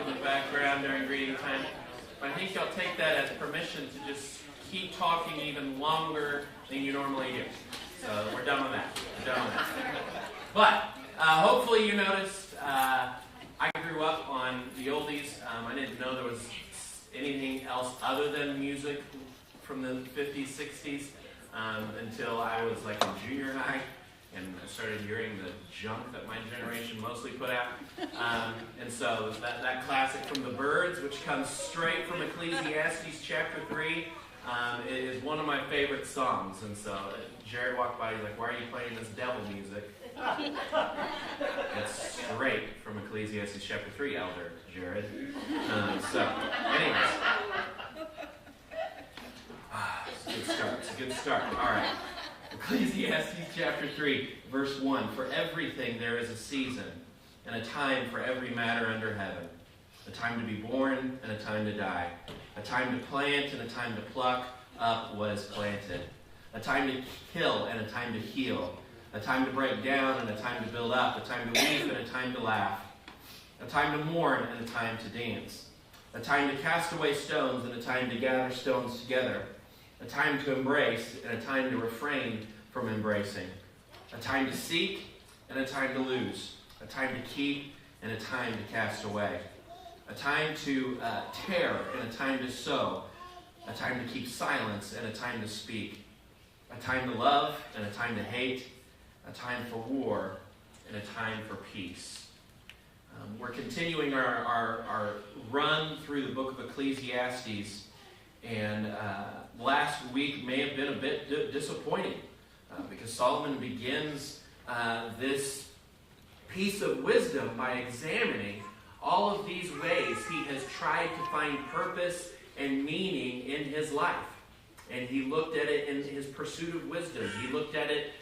in the background during greeting time. But I think y'all take that as permission to just keep talking even longer than you normally do. So we're done with that. But hopefully you noticed I grew up on the oldies. I didn't know there was anything else other than music from the 50s, 60s until I was like in junior high and I started hearing the junk that my generation mostly put out. And so that classic from the Byrds, which comes straight from Ecclesiastes chapter 3, is one of my favorite songs. And so Jared walked by, he's like, "Why are you playing this devil music?" It's straight from Ecclesiastes chapter 3, Elder Jared. Anyways. It's a good start. All right. Ecclesiastes chapter 3, verse 1. "For everything there is a season, and a time for every matter under heaven. A time to be born, and a time to die. A time to plant, and a time to pluck up what is planted. A time to kill, and a time to heal. A time to break down, and a time to build up. A time to weep, and a time to laugh. A time to mourn, and a time to dance. A time to cast away stones, and a time to gather stones together. A time to embrace, and a time to refrain from embracing. A time to seek, and a time to lose. A time to keep, and a time to cast away. A time to tear, and a time to sow. A time to keep silence, and a time to speak. A time to love, and a time to hate. A time for war, and a time for peace." We're continuing our run through the book of Ecclesiastes. And last week may have been a bit disappointing because Solomon begins this piece of wisdom by examining all of these ways he has tried to find purpose and meaning in his life. And he looked at it in his pursuit of wisdom. He looked at it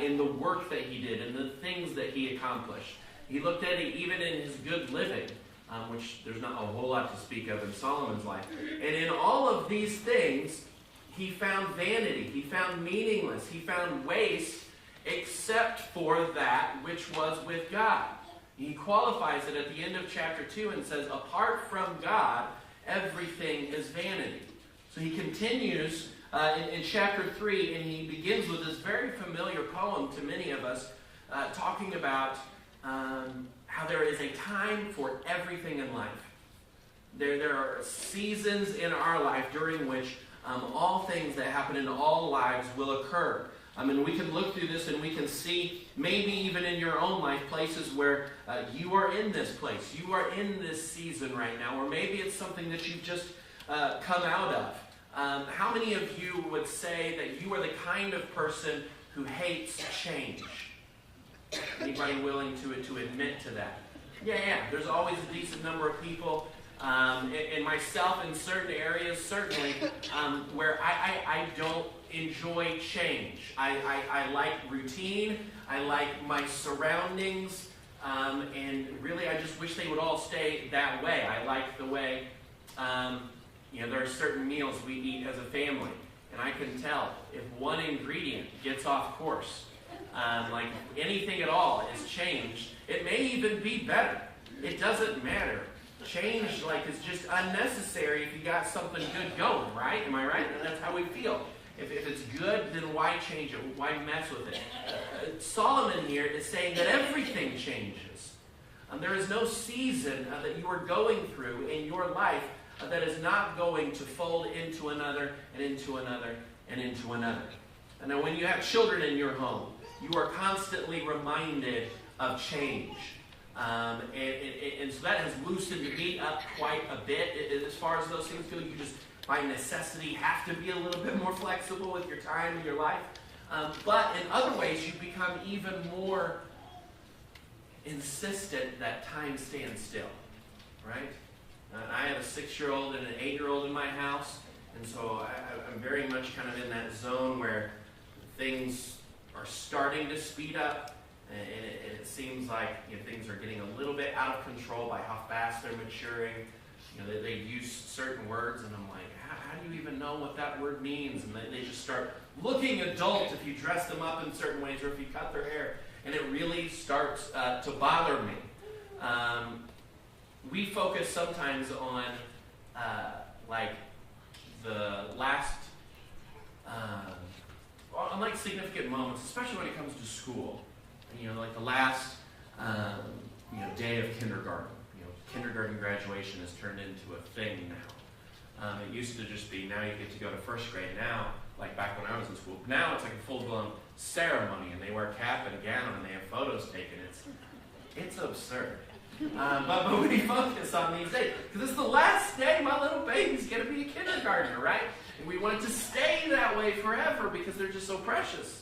in the work that he did and the things that he accomplished. He looked at it even in his good living, which there's not a whole lot to speak of in Solomon's life. And in all of these things, he found vanity. He found meaningless. He found waste except for that which was with God. He qualifies it at the end of chapter 2 and says, apart from God, everything is vanity. So he continues in chapter 3, and he begins with this very familiar poem to many of us, talking about how there is a time for everything in life. There are seasons in our life during which all things that happen in all lives will occur. And we can look through this and we can see, maybe even in your own life, places where you are in this place. You are in this season right now. Or maybe it's something that you've just come out of. How many of you would say that you are the kind of person who hates change? Anybody willing to admit to that? Yeah. There's always a decent number of people, and myself in certain areas, certainly, where I don't enjoy change. I like routine. I like my surroundings, and really I just wish they would all stay that way. I like the way, there are certain meals we eat as a family, and I can tell if one ingredient gets off course, like anything at all is changed, it may even be better. It doesn't matter. Change is just unnecessary if you got something good going, right? Am I right? And that's how we feel. If it's good, then why change it? Why mess with it? Solomon here is saying that everything changes. There is no season that you are going through in your life that is not going to fold into another and into another and into another. And now when you have children in your home, you are constantly reminded of change. And so that has loosened me up quite a bit. As far as those things go, you just by necessity have to be a little bit more flexible with your time and your life. But in other ways, you become even more insistent that time stands still, right? I have a 6-year-old and an 8-year-old in my house, and so I'm very much kind of in that zone where things are starting to speed up, and it seems like things are getting a little bit out of control by how fast they're maturing. They use certain words, and I'm like, how do you even know what that word means? And they just start looking adult if you dress them up in certain ways or if you cut their hair, and it really starts to bother me. we focus sometimes on like the last, on like significant moments, especially when it comes to school. Like the last, day of kindergarten. Kindergarten graduation has turned into a thing now. It used to just be, now you get to go to first grade. Now, like back when I was in school, now it's like a full-blown ceremony, and they wear a cap and a gown, and they have photos taken. It's absurd. But we focus on these days, because it's the last day my little baby's going to be a kindergartner, right? And we want it to stay that way forever because they're just so precious.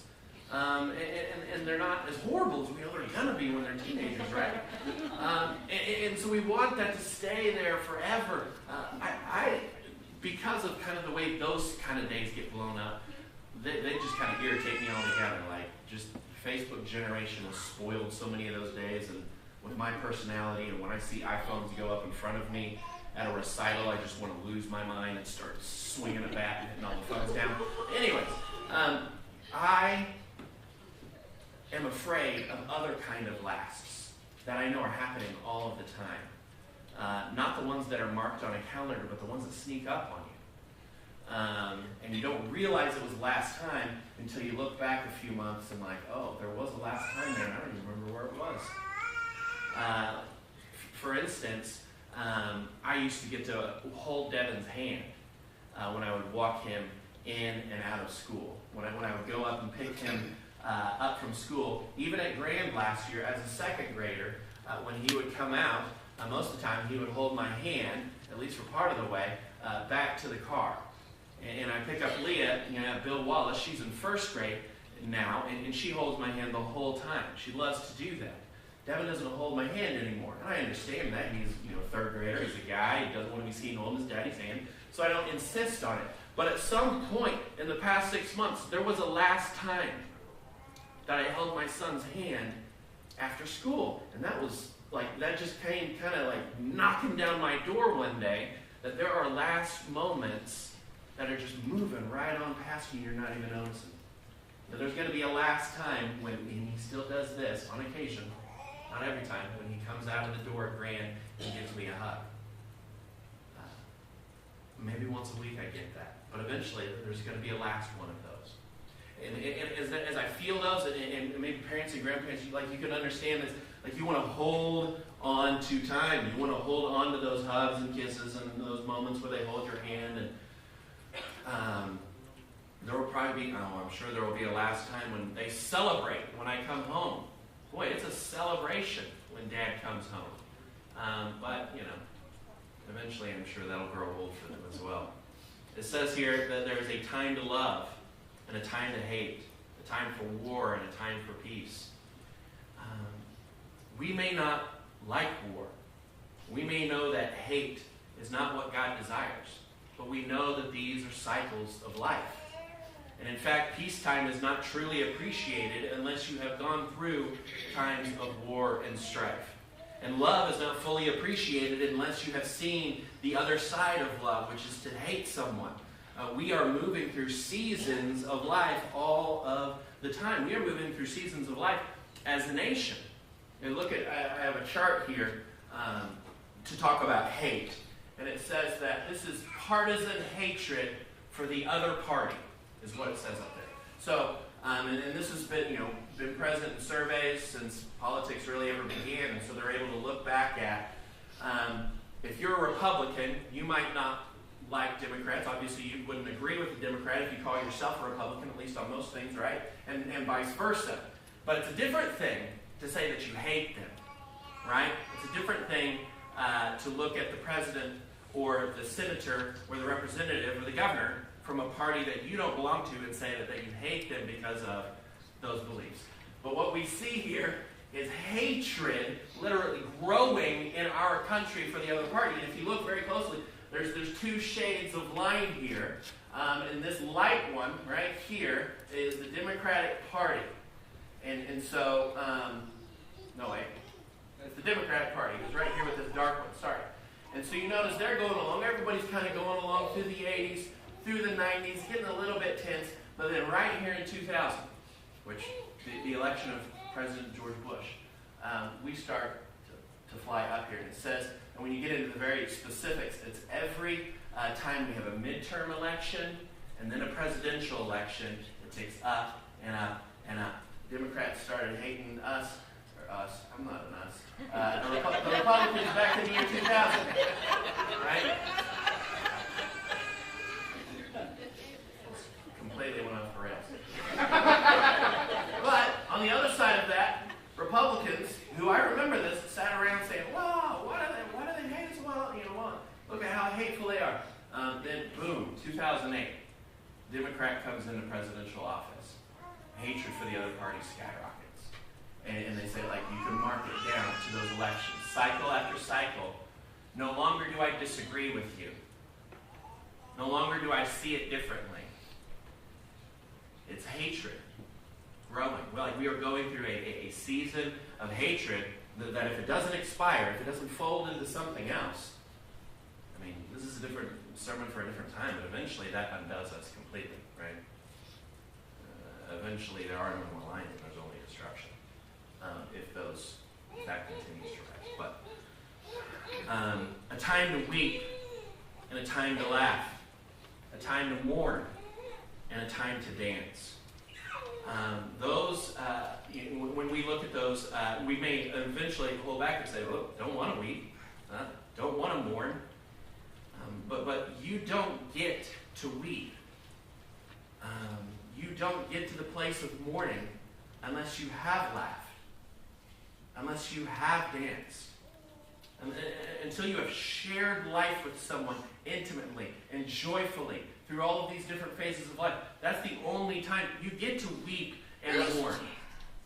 And they're not as horrible as we know they're going to be when they're teenagers, right? And so we want that to stay there forever. Because of kind of the way those kind of days get blown up, they just kind of irritate me altogether. Like, just Facebook generation has spoiled so many of those days, and with my personality, and when I see iPhones go up in front of me at a recital, I just want to lose my mind and start swinging a bat and hitting all the phones down. Anyways, I am afraid of other kind of lasts that I know are happening all of the time. Not the ones that are marked on a calendar, but the ones that sneak up on you. And you don't realize it was the last time until you look back a few months and like, oh, there was a last time there, and I don't even remember where it was. For instance, I used to get to hold Devin's hand when I would walk him in and out of school. When I would go up and pick him up from school, even at Grand last year as a second grader, when he would come out, most of the time he would hold my hand, at least for part of the way, back to the car. And I pick up Leah, Bill Wallace. She's in first grade now, and she holds my hand the whole time. She loves to do that. Devin doesn't hold my hand anymore. And I understand that. He's a third grader. He's a guy. He doesn't want to be seen holding his daddy's hand. So I don't insist on it. But at some point in the past 6 months, there was a last time that I held my son's hand after school. And that was like, that just came kind of like knocking down my door one day, that there are last moments that are just moving right on past you and you're not even noticing. That there's going to be a last time when, and he still does this on occasion, not every time, when he comes out of the door at Grand and gives me a hug. Maybe once a week I get that. But eventually there's going to be a last one of those. And as I feel those, and maybe parents and grandparents, you can understand this, like you want to hold on to time. You want to hold on to those hugs and kisses and those moments where they hold your hand. And there will probably be, I'm sure there will be a last time when they celebrate when I come home. Boy, it's a celebration when Dad comes home. But, eventually I'm sure that'll grow old for them as well. It says here that there is a time to love and a time to hate, a time for war and a time for peace. We may not like war. We may know that hate is not what God desires, but we know that these are cycles of life. And in fact, peacetime is not truly appreciated unless you have gone through times of war and strife. And love is not fully appreciated unless you have seen the other side of love, which is to hate someone. We are moving through seasons of life all of the time. We are moving through seasons of life as a nation. And look at, I have a chart here to talk about hate. And it says that this is partisan hatred for the other party, is what it says up there. So, and this has been, been present in surveys since politics really ever began, and so they're able to look back at, if you're a Republican, you might not like Democrats. Obviously, you wouldn't agree with the Democrat if you call yourself a Republican, at least on most things, right? And vice versa. But it's a different thing to say that you hate them, right? It's a different thing to look at the president or the senator or the representative or the governor from a party that you don't belong to and say that you hate them because of those beliefs. But what we see here is hatred literally growing in our country for the other party. And if you look very closely, there's two shades of line here. And this light one right here is the Democratic Party. And so, no wait, it's the Democratic Party. It's right here with this dark one, sorry. And so you notice they're going along, everybody's kind of going along through the 80s, through the 90s, getting a little bit tense, but then right here in 2000, which the election of President George Bush, we start to fly up here. And it says And when you get into the very specifics, it's every time we have a midterm election and then a presidential election, it takes up and up and up. Democrats started hating us, or us, I'm not an us, the Republicans back in the year 2000, right? Completely went off the rails. But on the other side of that, Republicans, who I remember this, sat around saying, "Wow, why do they hate us? Well, look at how hateful they are." Then, boom, 2008, Democrat comes into presidential office. Hatred for the other party skyrockets, and they say, like, you can mark it down to those elections, cycle after cycle. No longer do I disagree with you. No longer do I see it differently. It's hatred growing. Well, like we are going through a season of hatred that if it doesn't expire, if it doesn't fold into something else, I mean, this is a different sermon for a different time, but eventually that undoes us completely, right? Eventually there are no more lions, there's only destruction. If that continues to rise. But a time to weep and a time to laugh, a time to mourn and a time to dance. When we look at those, we may eventually pull back and say, "Oh, don't want to weep, don't want to mourn," but you don't get to weep. You don't get to the place of mourning unless you have laughed, unless you have danced, until you have shared life with someone intimately and joyfully through all of these different phases of life. That's the only time you get to weep and mourn.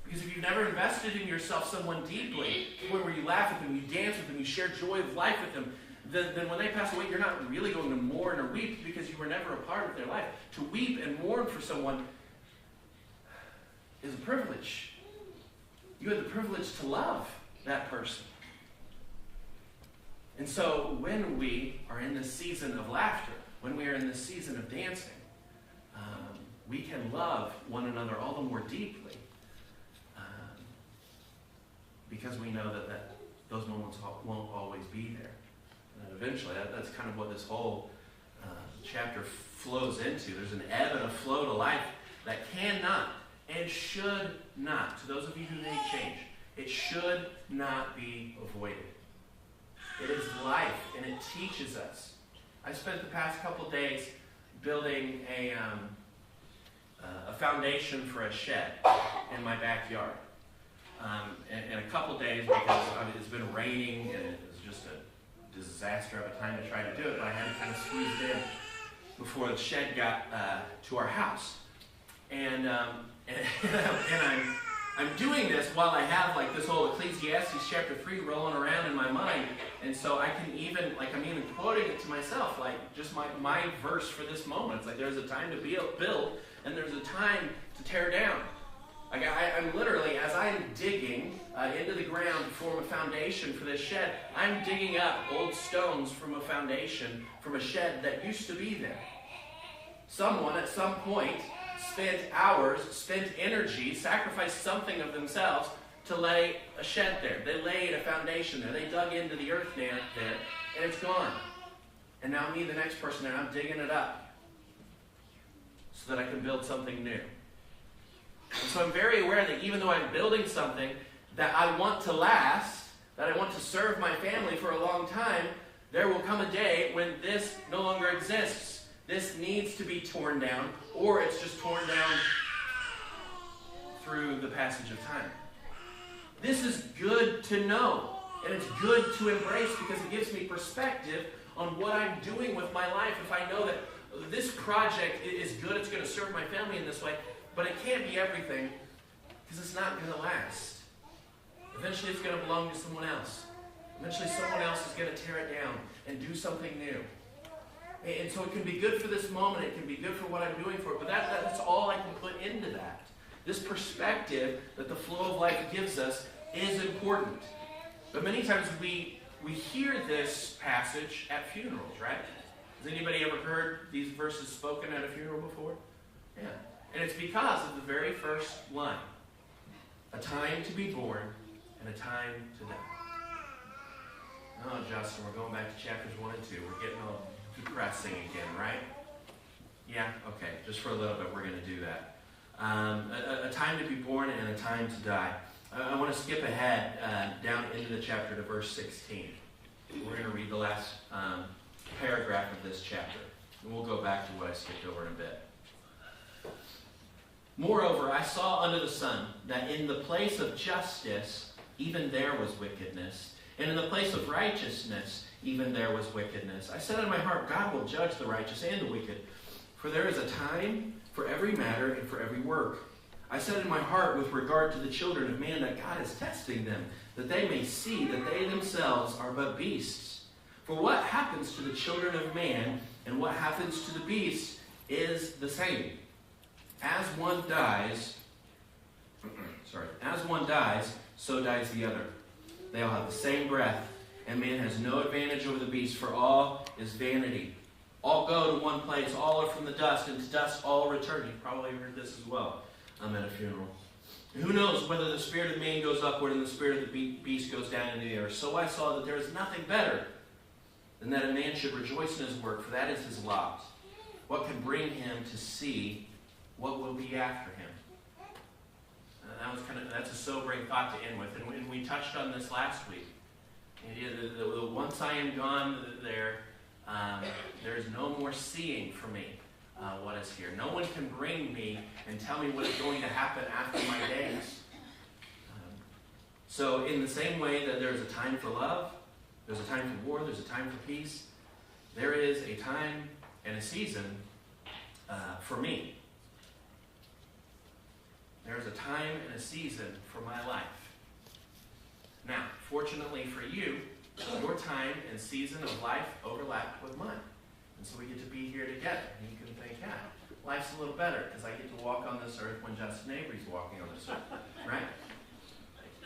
Because if you've never invested in yourself someone deeply, where you laugh with them, you dance with them, you share joy of life with them, then when they pass away, you're not really going to mourn or weep because you were never a part of their life. To weep and mourn for someone is a privilege. You have the privilege to love that person. And so when we are in this season of laughter, when we are in this season of dancing, we can love one another all the more deeply because we know that those moments won't always be there. And eventually, that's kind of what this whole chapter flows into. There's an ebb and a flow to life that cannot and should not, to those of you who hate change, it should not be avoided. It is life, and it teaches us. I spent the past couple days building a foundation for a shed in my backyard. In a couple days, because it's been raining, and it was just a disaster of a time to try to do it, but I had to kind of squeeze it in before the shed got to our house. And I'm doing this while I have like this whole Ecclesiastes chapter 3 rolling around in my mind, and so I can even, like, I'm even quoting it to myself, like just my verse for this moment. It's like there's a time to build, and there's a time to tear down. Like I'm literally, as I'm digging into the ground to form a foundation for this shed, I'm digging up old stones from a foundation from a shed that used to be there. Someone at some point spent hours, spent energy, sacrificed something of themselves to lay a shed there. They laid a foundation there. They dug into the earth there, and it's gone. And now me, the next person there, I'm digging it up so that I can build something new. And so I'm very aware that even though I'm building something that I want to last, that I want to serve my family for a long time, there will come a day when this no longer exists. This needs to be torn down, or it's just torn down through the passage of time. This is good to know, and it's good to embrace because it gives me perspective on what I'm doing with my life. If I know that this project is good, it's going to serve my family in this way, but it can't be everything because it's not going to last. Eventually it's going to belong to someone else. Eventually someone else is going to tear it down and do something new. And so it can be good for this moment, it can be good for what I'm doing for it, but that's all I can put into that. This perspective that the flow of life gives us is important. But many times we hear this passage at funerals, right? Has anybody ever heard these verses spoken at a funeral before? Yeah. And it's because of the very first line. A time to be born and a time to die. Oh, Justin, we're going back to chapters 1 and 2. We're getting all depressing again, right? Yeah? Okay. Just for a little bit, we're going to do that. A time to be born and a time to die. I want to skip ahead down into the chapter to verse 16. We're going to read the last paragraph of this chapter. And we'll go back to what I skipped over in a bit. Moreover, I saw under the sun that in the place of justice, even there was wickedness. And in the place of righteousness, even there was wickedness. I said in my heart, God will judge the righteous and the wicked. For there is a time for every matter and for every work. I said in my heart with regard to the children of man that God is testing them, that they may see that they themselves are but beasts. For what happens to the children of man and what happens to the beasts is the same. As one dies, so dies the other. They all have the same breath, and man has no advantage over the beast, for all is vanity. All go to one place, all are from the dust, and to dust all return. You've probably heard this as well at a funeral. Who knows whether the spirit of man goes upward and the spirit of the beast goes down into the earth? So I saw that there is nothing better than that a man should rejoice in his work, for that is his lot. What can bring him to see what will be after him? That's a sobering thought to end with. And we touched on this last week. The once I am gone, there is no more seeing for me what is here. No one can bring me and tell me what is going to happen after my days. So in the same way that there's a time for love, there's a time for war, there's a time for peace, there is a time and a season for me. There's a time and a season for my life. Now, fortunately for you, your time and season of life overlap with mine. And so we get to be here together. And you can think, yeah, life's a little better because I get to walk on this earth when Justin Avery's walking on this earth. Right?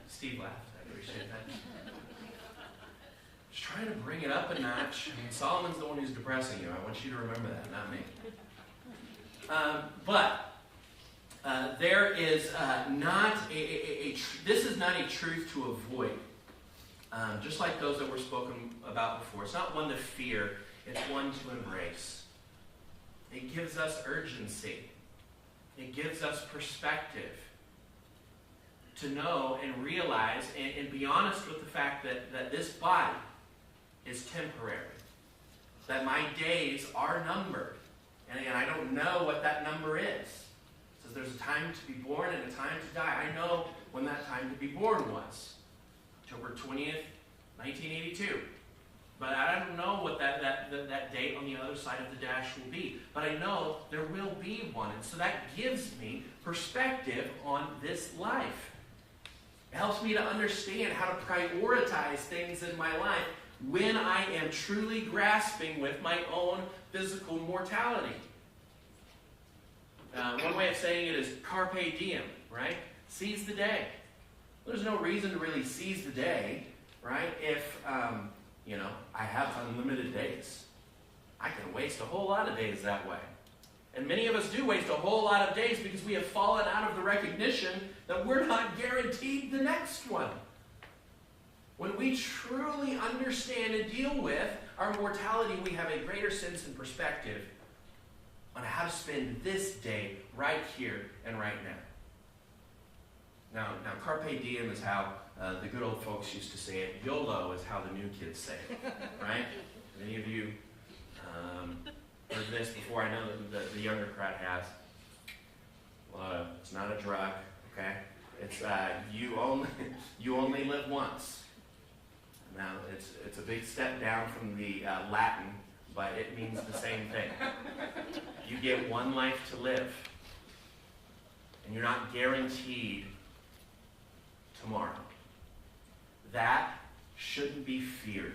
Steve laughed. I appreciate that. Just trying to bring it up a notch. I mean, Solomon's the one who's depressing you. I want you to remember that, not me. There is not this is not a truth to avoid. Just like those that were spoken about before. It's not one to fear. It's one to embrace. It gives us urgency. It gives us perspective. To know and realize and be honest with the fact that this body is temporary. That my days are numbered. And I don't know what that number is. It says there's a time to be born and a time to die. I know when that time to be born was. October 20th, 1982. But I don't know what that date on the other side of the dash will be. But I know there will be one. And so that gives me perspective on this life. It helps me to understand how to prioritize things in my life when I am truly grasping with my own physical mortality. One way of saying it is carpe diem, right? Seize the day. There's no reason to really seize the day, right? If, I have unlimited days. I can waste a whole lot of days that way. And many of us do waste a whole lot of days because we have fallen out of the recognition that we're not guaranteed the next one. When we truly understand and deal with our mortality, we have a greater sense and perspective on how to spend this day right here and right now. Now, carpe diem is how the good old folks used to say it. YOLO is how the new kids say it, right? Many of you heard this before. I know that the younger crowd has. Well, it's not a drug, okay? It's you only live once. Now, it's a big step down from the Latin, but it means the same thing. You get one life to live, and you're not guaranteed tomorrow. That shouldn't be feared.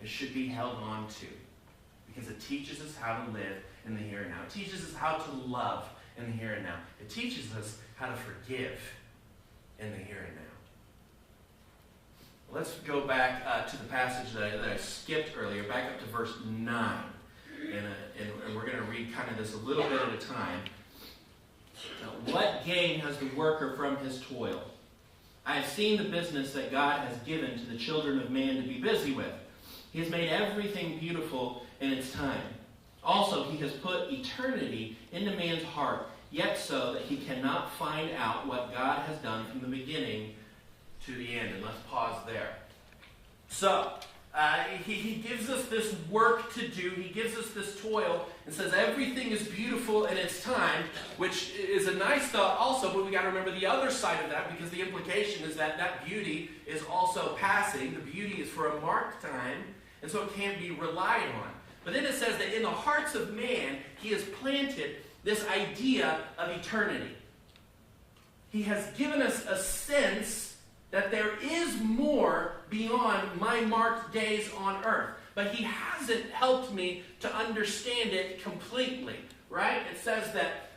It should be held on to, because it teaches us how to live in the here and now. It teaches us how to love in the here and now. It teaches us how to forgive in the here and now. Let's go back to the passage that I skipped earlier, back up to verse 9. And we're going to read kind of this a little bit at a time. What gain has the worker from his toil? I have seen the business that God has given to the children of man to be busy with. He has made everything beautiful in its time. Also, he has put eternity into man's heart, yet so that he cannot find out what God has done from the beginning to the end. And let's pause there. So, he gives us this work to do. He gives us this toil and says everything is beautiful in its time, which is a nice thought also, but we got to remember the other side of that, because the implication is that that beauty is also passing. The beauty is for a marked time, and so it can't be relied on. But then it says that in the hearts of man, he has planted this idea of eternity. He has given us a sense that there is more beyond my marked days on earth. But he hasn't helped me to understand it completely, right? It says that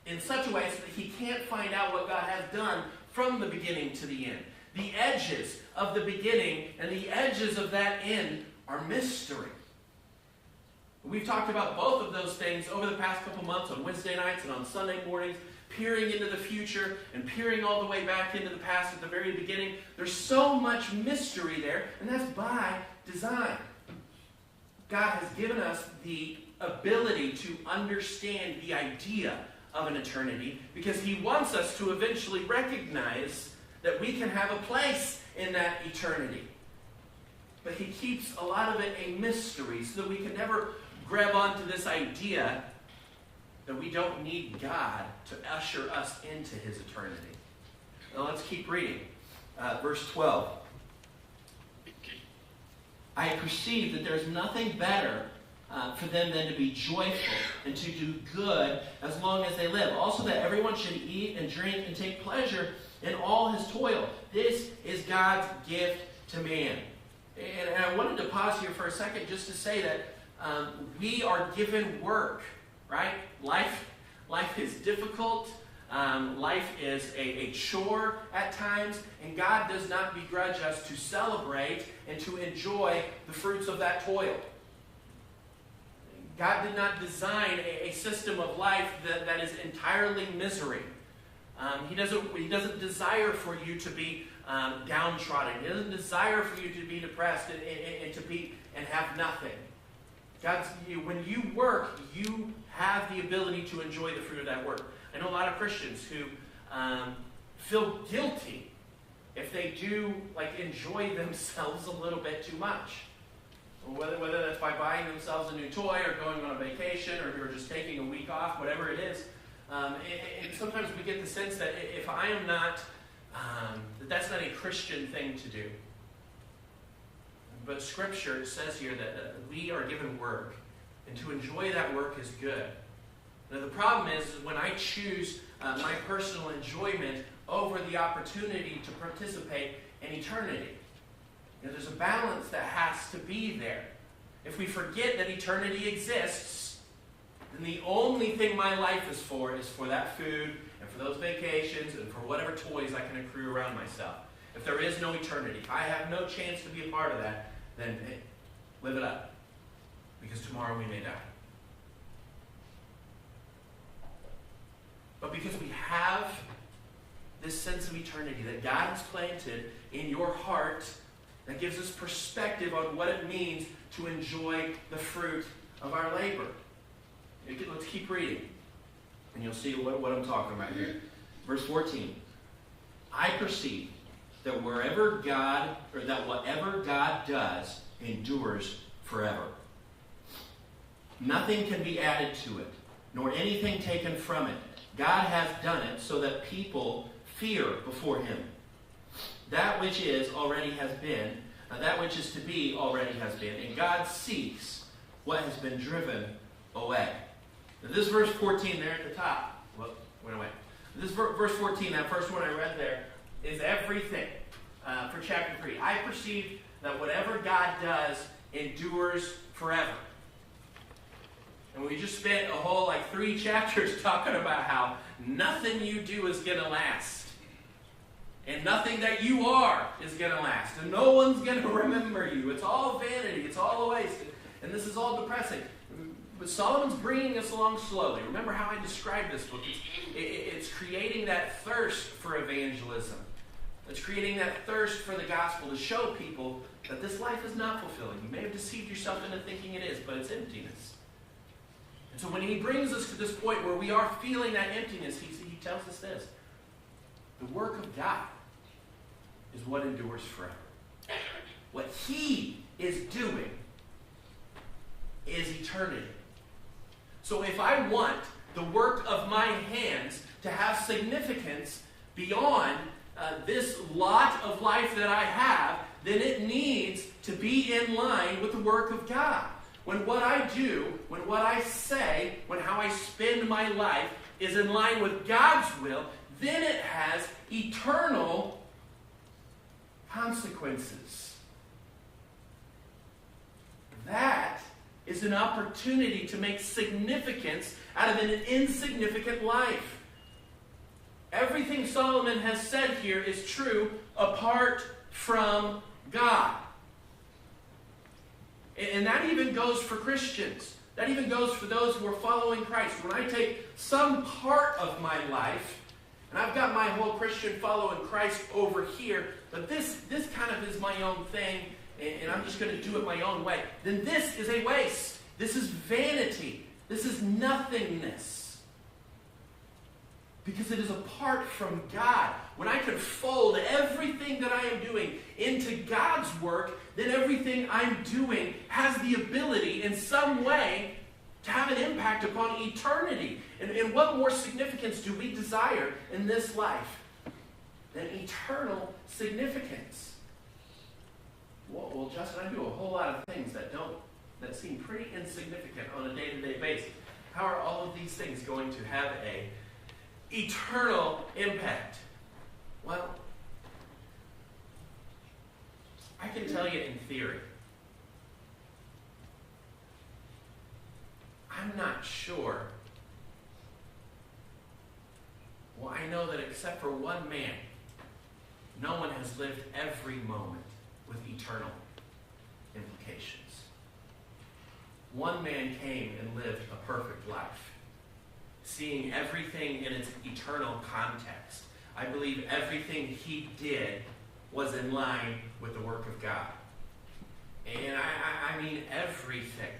in such a way so that he can't find out what God has done from the beginning to the end. The edges of the beginning and the edges of that end are mystery. We've talked about both of those things over the past couple months on Wednesday nights and on Sunday mornings, peering into the future and peering all the way back into the past at the very beginning. There's so much mystery there, and that's by design. God has given us the ability to understand the idea of an eternity because he wants us to eventually recognize that we can have a place in that eternity. But he keeps a lot of it a mystery so that we can never grab onto this idea that we don't need God to usher us into his eternity. Now let's keep reading. Verse 12. I perceive that there's nothing better for them than to be joyful and to do good as long as they live. Also that everyone should eat and drink and take pleasure in all his toil. This is God's gift to man. And I wanted to pause here for a second just to say that we are given work, right? Life is difficult. Life is a chore at times, and God does not begrudge us to celebrate and to enjoy the fruits of that toil. God did not design a system of life that is entirely misery. He doesn't desire for you to be downtrodden. He doesn't desire for you to be depressed and have nothing. When you work, you have the ability to enjoy the fruit of that work. I know a lot of Christians who feel guilty if they do enjoy themselves a little bit too much. Whether that's by buying themselves a new toy or going on a vacation or just taking a week off, whatever it is. And sometimes we get the sense that if I am not, that's not a Christian thing to do. But Scripture says here that we are given work, and to enjoy that work is good. Now the problem is when I choose my personal enjoyment over the opportunity to participate in eternity. There's a balance that has to be there. If we forget that eternity exists, then the only thing my life is for that food and for those vacations and for whatever toys I can accrue around myself. If there is no eternity, if I have no chance to be a part of that, then hey, live it up. Because tomorrow we may die. But because we have this sense of eternity that God has planted in your heart, that gives us perspective on what it means to enjoy the fruit of our labor. Let's keep reading, and you'll see what I'm talking about here. Verse 14. I perceive that whatever God does endures forever. Nothing can be added to it, nor anything taken from it. God has done it so that people fear before him. That which is already has been, that which is to be already has been, and God seeks what has been driven away. Now this verse 14 there at the top, went away. This verse 14, that first one I read there, is everything for chapter 3. I perceive that whatever God does endures forever. And we just spent a whole 3 chapters talking about how nothing you do is going to last. And nothing that you are is going to last. And no one's going to remember you. It's all vanity. It's all a waste. And this is all depressing. But Solomon's bringing us along slowly. Remember how I described this book. It's creating that thirst for evangelism. That's creating that thirst for the gospel to show people that this life is not fulfilling. You may have deceived yourself into thinking it is, but it's emptiness. And so when he brings us to this point where we are feeling that emptiness, he tells us this. The work of God is what endures forever. What he is doing is eternity. So if I want the work of my hands to have significance beyond this lot of life that I have, then it needs to be in line with the work of God. When what I do, when what I say, when how I spend my life is in line with God's will, then it has eternal consequences. That is an opportunity to make significance out of an insignificant life. Everything Solomon has said here is true apart from God. And that even goes for Christians. That even goes for those who are following Christ. When I take some part of my life, and I've got my whole Christian following Christ over here, but this kind of is my own thing, and I'm just going to do it my own way, then this is a waste. This is vanity. This is nothingness. Because it is apart from God. When I can fold everything that I am doing into God's work, then everything I'm doing has the ability in some way to have an impact upon eternity. And what more significance do we desire in this life than eternal significance? Well, Justin, I do a whole lot of things that seem pretty insignificant on a day-to-day basis. How are all of these things going to have a eternal impact? Well, I can tell you in theory. I'm not sure. Well, I know that except for one man, no one has lived every moment with eternal implications. One man came and lived a perfect life, seeing everything in its eternal context. I believe everything he did was in line with the work of God. And I mean everything.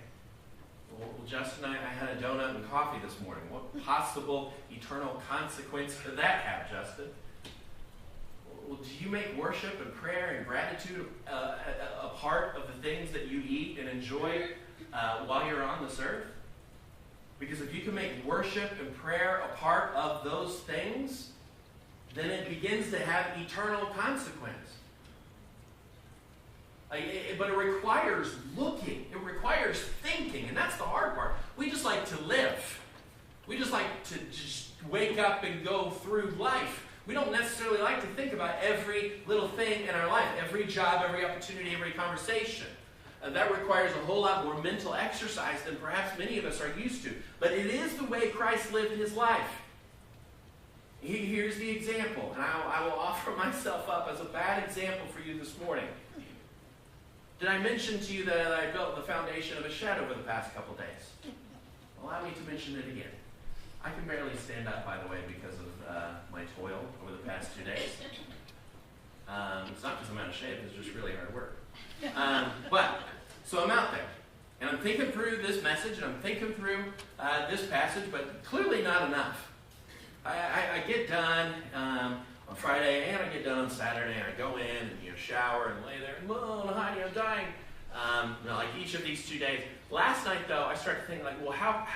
Well, Justin and I had a donut and coffee this morning. What possible eternal consequence could that have, Justin? Well, do you make worship and prayer and gratitude a part of the things that you eat and enjoy while you're on this earth? Because if you can make worship and prayer a part of those things, then it begins to have eternal consequence. But it requires looking. It requires thinking. And that's the hard part. We just like to live. We just like to just wake up and go through life. We don't necessarily like to think about every little thing in our life, every job, every opportunity, every conversation. That requires a whole lot more mental exercise than perhaps many of us are used to. But it is the way Christ lived his life. Here's the example, and I will offer myself up as a bad example for you this morning. Did I mention to you that I built the foundation of a shed over the past couple days? Allow me to mention it again. I can barely stand up, by the way, because of my toil over the past 2 days. It's not because I'm out of shape, it's just really hard work. So I'm out there, and I'm thinking through this message, and I'm thinking through this passage, but clearly not enough. I get done on Friday, and I get done on Saturday, and I go in and shower and lay there, and honey, I'm dying. Like each of these 2 days. Last night, though, I started thinking, like, well, how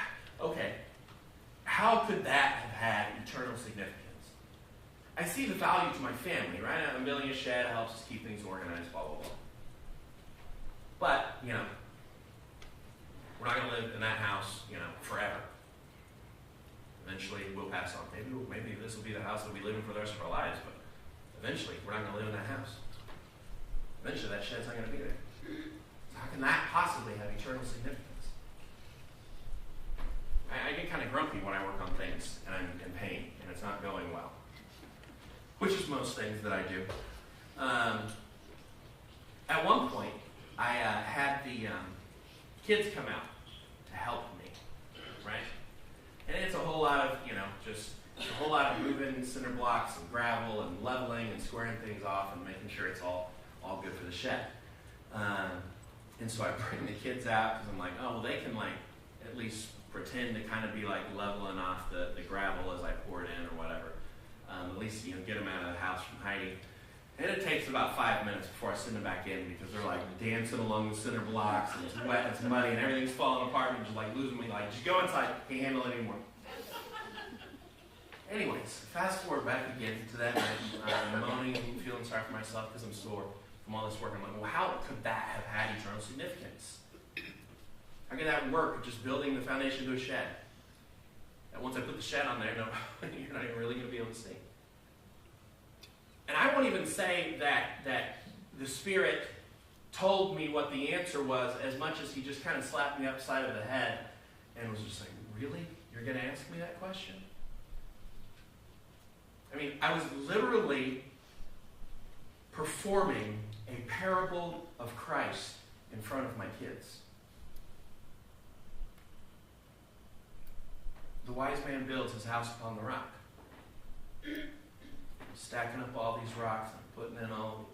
could that have had eternal significance? I see the value to my family, right? I'm building a shed, it helps us keep things organized, blah, blah, blah. But, we're not going to live in that house, forever. Eventually, we'll pass on. Maybe this will be the house that we live in for the rest of our lives, but eventually, we're not going to live in that house. Eventually, that shed's not going to be there. So how can that possibly have eternal significance? I get kind of grumpy when I work on things, and I'm in pain, and it's not going well. Which is most things that I do. At one point, I had the kids come out to help me, right? And it's a whole lot of, just It's a whole lot of moving cinder blocks and gravel and leveling and squaring things off and making sure it's all good for the shed. And so I bring the kids out because I'm like, oh, well, they can like at least pretend to kind of be like leveling off the gravel as I pour it in or whatever. At least, get them out of the house from hiding. And it takes about 5 minutes before I send them back in because they're like dancing along the cinder blocks and it's wet, it's muddy, and everything's falling apart and just like losing me. Like, just go inside, can't handle it anymore. Anyways, fast forward back again to that night. I'm moaning and feeling sorry for myself because I'm sore from all this work. I'm like, well, how could that have had eternal significance? How could that work, just building the foundation to a shed? And once I put the shed on there, no, you're not even really going to be able to see. And I won't even say that the Spirit told me what the answer was as much as he just kind of slapped me upside of the head and was just like, really? You're going to ask me that question? I mean, I was literally performing a parable of Christ in front of my kids. The wise man builds his house upon the rock. Stacking up all these rocks and putting in all.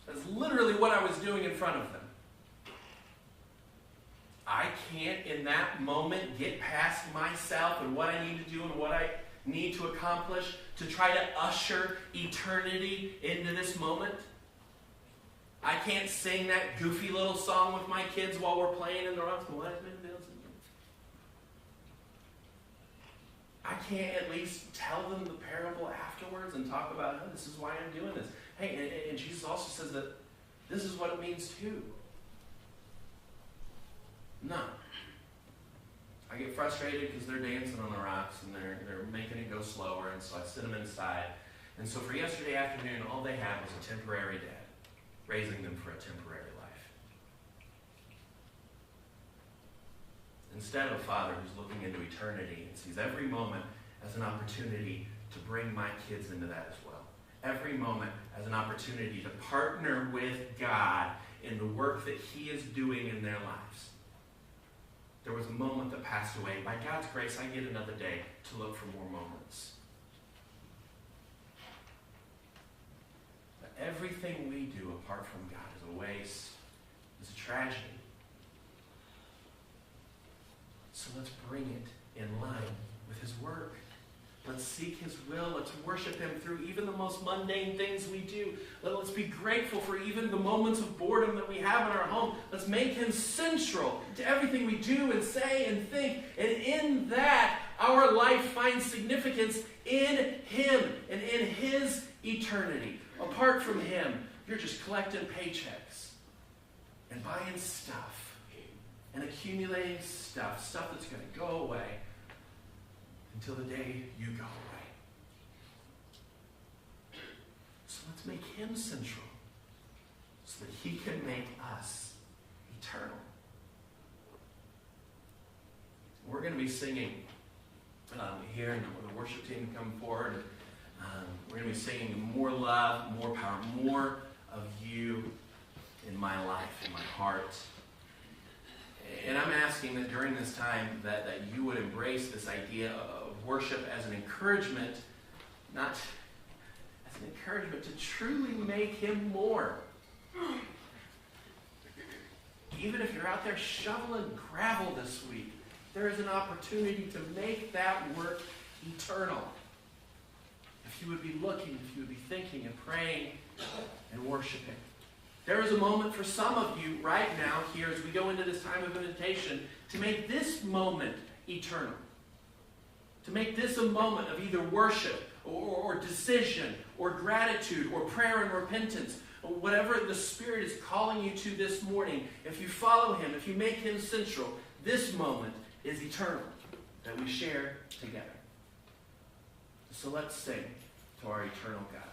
That's literally what I was doing in front of them. I can't, in that moment, get past myself and what I need to do and what I need to accomplish to try to usher eternity into this moment. I can't sing that goofy little song with my kids while we're playing in the rocks. The wise man builds. I can't at least tell them the parable afterwards and talk about, oh, this is why I'm doing this. Hey, and Jesus also says that this is what it means too. No. I get frustrated because they're dancing on the rocks and they're making it go slower, and so I sit them inside. And so for yesterday afternoon, all they had was a temporary dad, raising them for a temporary life. Instead of a father who's looking into eternity and sees every moment as an opportunity to bring my kids into that as well. Every moment as an opportunity to partner with God in the work that he is doing in their lives. There was a moment that passed away. By God's grace, I get another day to look for more moments. But everything we do apart from God is a waste, is a tragedy. So let's bring it in line with his work. Let's seek his will. Let's worship him through even the most mundane things we do. Let's be grateful for even the moments of boredom that we have in our home. Let's make him central to everything we do and say and think. And in that, our life finds significance in him and in his eternity. Apart from him, you're just collecting paychecks and buying stuff and accumulating stuff that's going to go away until the day you go away. So let's make him central so that he can make us eternal. We're going to be singing here, and the worship team can come forward. We're going to be singing more love, more power, more of you in my life, in my heart. And I'm asking that during this time that you would embrace this idea of worship as an encouragement, not as an encouragement to truly make him more. Even if you're out there shoveling gravel this week, there is an opportunity to make that work eternal. If you would be looking, if you would be thinking and praying and worshiping. There is a moment for some of you right now here as we go into this time of invitation to make this moment eternal. To make this a moment of either worship or decision or gratitude or prayer and repentance. Or whatever the Spirit is calling you to this morning, if you follow him, if you make him central, this moment is eternal that we share together. So let's sing to our eternal God.